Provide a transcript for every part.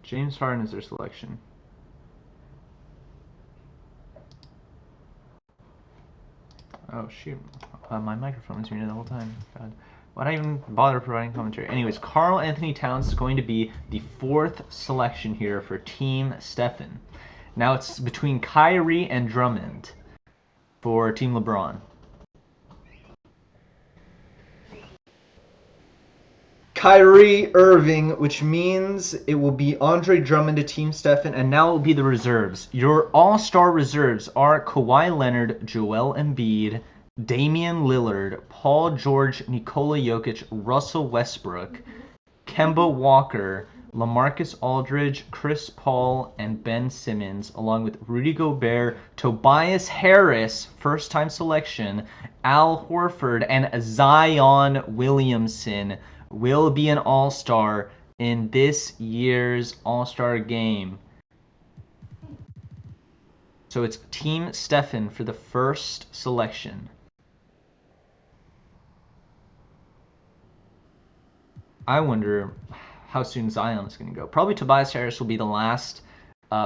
James Harden is their selection. Oh shoot, my microphone was muted the whole time. God. Why'd I even bother providing commentary? Anyways, Karl Anthony Towns is going to be the 4th selection here for Team Stephen. Now it's between Kyrie and Drummond for Team LeBron. Kyrie Irving, which means it will be Andre Drummond to Team Stephen, and now it will be the reserves. Your all-star reserves are Kawhi Leonard, Joel Embiid, Damian Lillard, Paul George, Nikola Jokic, Russell Westbrook, Kemba Walker, LaMarcus Aldridge, Chris Paul, and Ben Simmons, along with Rudy Gobert, Tobias Harris, first-time selection, Al Horford, and Zion Williamson will be an all-star in this year's all-star game. So it's Team Stephen for the first selection. I wonder how soon Zion is going to go. Probably Tobias Harris will be the last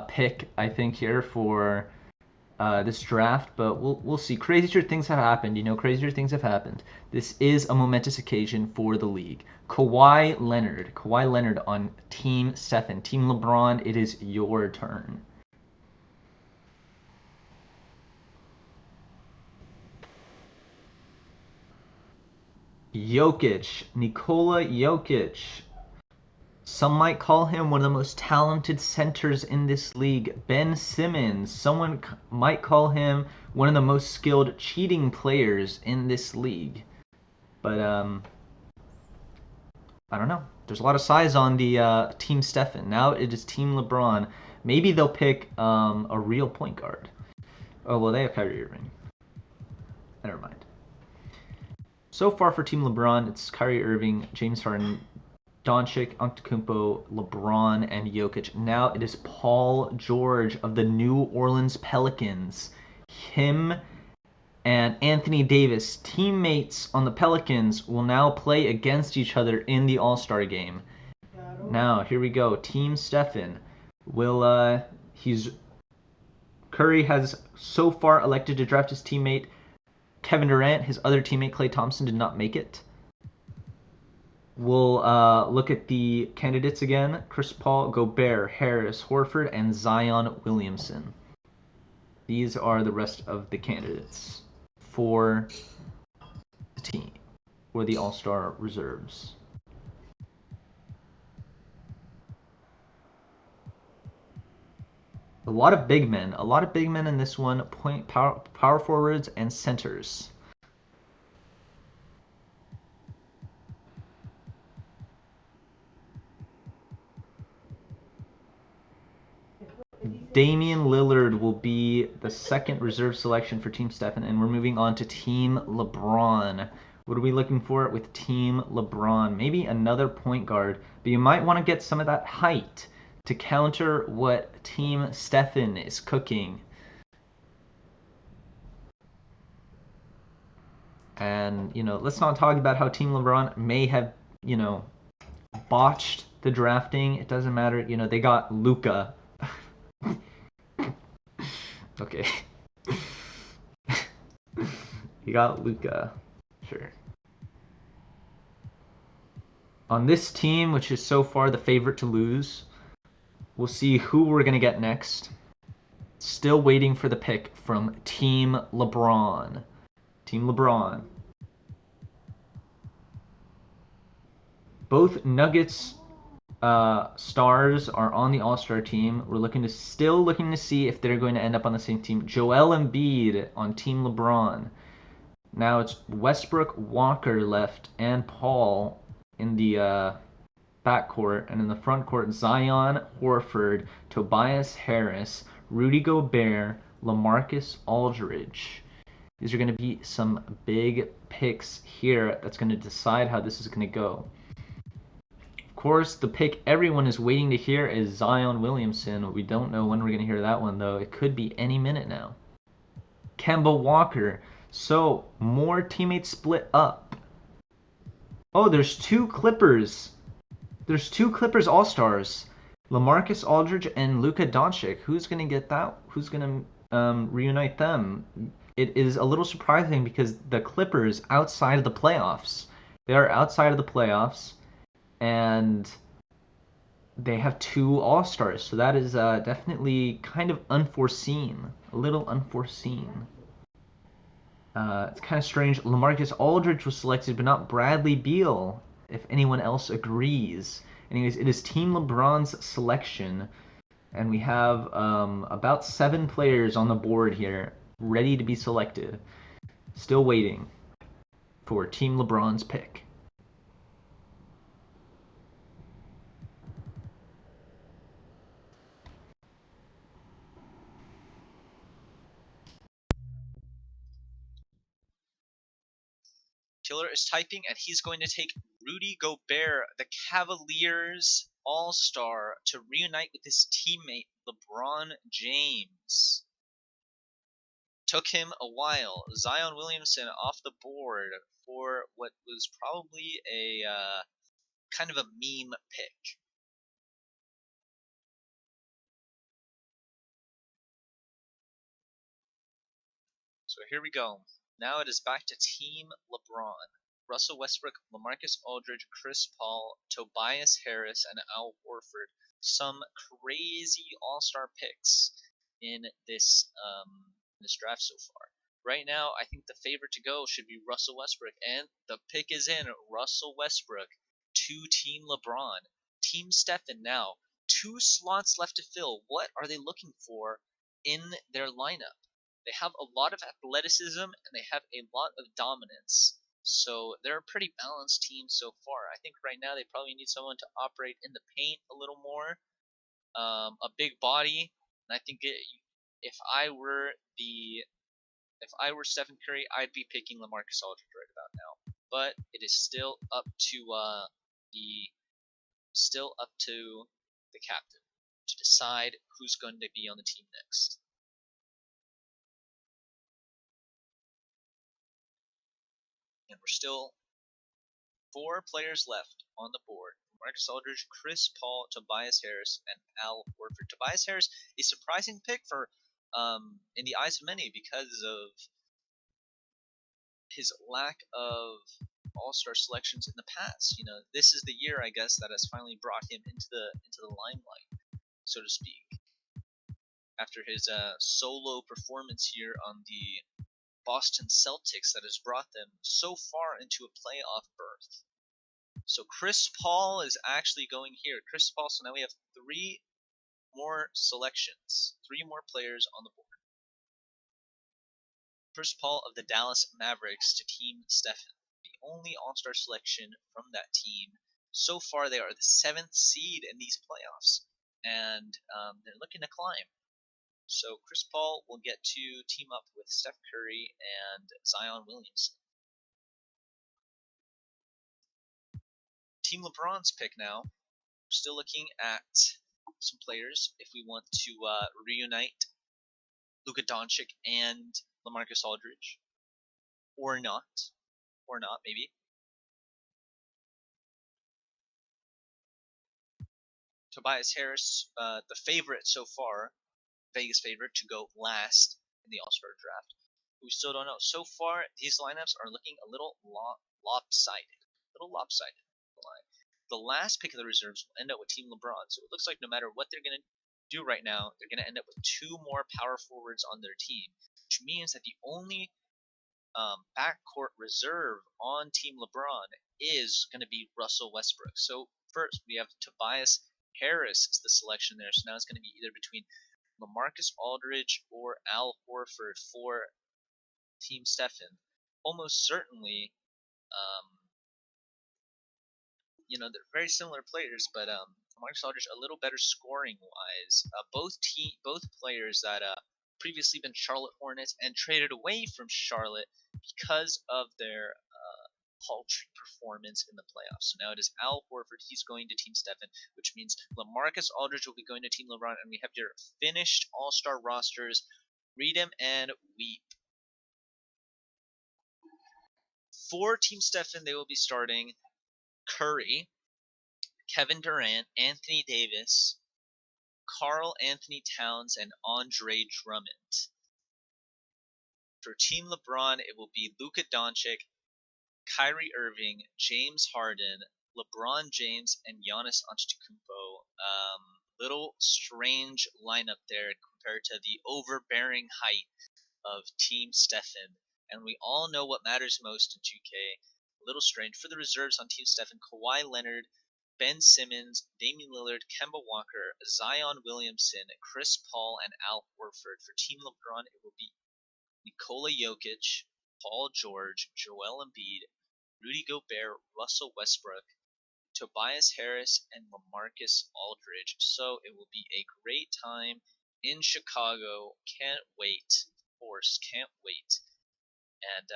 pick, I think, here for this draft, but we'll see. Crazier things have happened. Crazier things have happened. This is a momentous occasion for the league. Kawhi Leonard on Team Stephen. Team LeBron, it is your turn. Jokic, Nikola Jokic. Some might call him one of the most talented centers in this league. Ben Simmons. Someone might call him one of the most skilled cheating players in this league. But, I don't know. There's a lot of size on the Team Stephen. Now it is Team LeBron. Maybe they'll pick a real point guard. Oh, well, they have Kyrie Irving. Never mind. So far for Team LeBron, it's Kyrie Irving, James Harden, Doncic, Antetokounmpo, LeBron, and Jokic. Now it is Paul George of the New Orleans Pelicans. Him and Anthony Davis, teammates on the Pelicans, will now play against each other in the All-Star game. Now, here we go. Team Stephen will, Curry has so far elected to draft his teammate Kevin Durant. His other teammate, Klay Thompson, did not make it. We'll look at the candidates again. Chris Paul, Gobert, Harris, Horford, and Zion Williamson. These are the rest of the candidates for the team, for the All-Star reserves. A lot of big men in this one, power forwards and centers. Damian Lillard will be the second reserve selection for Team Stephen, and we're moving on to Team LeBron. What are we looking for with Team LeBron? Maybe another point guard, but you might want to get some of that height to counter what Team Stephen is cooking. And, let's not talk about how Team LeBron may have, botched the drafting. It doesn't matter. They got Luka. Okay. You got Luka. Sure. On this team, which is so far the favorite to lose, we'll see who we're going to get next. Still waiting for the pick from Team LeBron. Team LeBron. Both Nuggets stars are on the All-Star team. We're still looking to see if they're going to end up on the same team. Joel Embiid on Team LeBron. Now it's Westbrook, Walker left, and Paul in the backcourt, and in the front court, Zion, Horford, Tobias Harris, Rudy Gobert, LaMarcus Aldridge. These are going to be some big picks here that's going to decide how this is going to go. Of course, the pick everyone is waiting to hear is Zion Williamson. We don't know when we're going to hear that one, though. It could be any minute now. Kemba Walker. So, more teammates split up. Oh, there's two Clippers. There's two Clippers All-Stars. LaMarcus Aldridge and Luka Doncic. Who's gonna get that? Who's gonna reunite them? It is a little surprising because the Clippers outside of the playoffs. They are outside of the playoffs, and they have two All Stars. So that is definitely kind of unforeseen. A little unforeseen. It's kind of strange. LaMarcus Aldridge was selected, but not Bradley Beal, if anyone else agrees. Anyways, it is Team LeBron's selection, and we have about 7 players on the board here, ready to be selected. Still waiting for Team LeBron's pick. Killer is typing, and he's going to take Rudy Gobert, the Cavaliers All-Star, to reunite with his teammate LeBron James. Took him a while. Zion Williamson off the board for what was probably a kind of a meme pick. So here we go. Now it is back to Team LeBron. Russell Westbrook, LaMarcus Aldridge, Chris Paul, Tobias Harris, and Al Horford. Some crazy all-star picks in this draft so far. Right now, I think the favorite to go should be Russell Westbrook, and the pick is in. Russell Westbrook to Team LeBron. Team Stephen now. 2 slots left to fill. What are they looking for in their lineup? They have a lot of athleticism and they have a lot of dominance. So they're a pretty balanced team so far. I think right now they probably need someone to operate in the paint a little more, a big body. And I think if I were Stephen Curry, I'd be picking LaMarcus Aldridge right about now. But it is the still up to the captain to decide who's going to be on the team next. And we're still 4 players left on the board. Marcus Aldridge, Chris Paul, Tobias Harris, and Al Horford. Tobias Harris, a surprising pick for in the eyes of many because of his lack of all-star selections in the past. You know, this is the year, I guess, that has finally brought him into the limelight, so to speak. After his solo performance here on the Boston Celtics that has brought them so far into a playoff berth. So Chris Paul is actually going here. Chris Paul, so now we have 3 more selections, 3 more players on the board. Chris Paul of the Dallas Mavericks to Team Stephen, the only All-Star selection from that team. So far, they are the 7th seed in these playoffs, and they're looking to climb. So Chris Paul will get to team up with Steph Curry and Zion Williamson. Team LeBron's pick now. We're still looking at some players if we want to reunite Luka Doncic and LaMarcus Aldridge, or not maybe. Tobias Harris, the favorite so far, Vegas favorite to go last in the All-Star Draft. We still don't know. So far, these lineups are looking a little lopsided. The last pick of the reserves will end up with Team LeBron. So it looks like no matter what they're going to do right now, they're going to end up with 2 more power forwards on their team, which means that the only backcourt reserve on Team LeBron is going to be Russell Westbrook. So first, we have Tobias Harris is the selection there. So now it's going to be either between LaMarcus Aldridge or Al Horford for Team Stephen. Almost certainly, they're very similar players, but LaMarcus Aldridge a little better scoring wise. Both players that previously been Charlotte Hornets and traded away from Charlotte because of their paltry performance in the playoffs. So now it is Al Horford. He's going to Team Stephen, which means LaMarcus Aldridge will be going to Team LeBron, and we have your finished All-Star rosters. Read them and weep. For Team Stephen, they will be starting Curry, Kevin Durant, Anthony Davis, Carl Anthony Towns and Andre Drummond. For Team LeBron, it will be Luka Doncic, Kyrie Irving, James Harden, LeBron James, and Giannis Antetokounmpo. Little strange lineup there compared to the overbearing height of Team Stephen. And we all know what matters most in 2K. A little strange. For the reserves on Team Stephen, Kawhi Leonard, Ben Simmons, Damian Lillard, Kemba Walker, Zion Williamson, Chris Paul, and Al Horford. For Team LeBron, it will be Nikola Jokic, Paul George, Joel Embiid, Rudy Gobert, Russell Westbrook, Tobias Harris, and LaMarcus Aldridge. So it will be a great time in Chicago. Can't wait. Of course, can't wait. And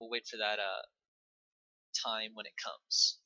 we'll wait for that time when it comes.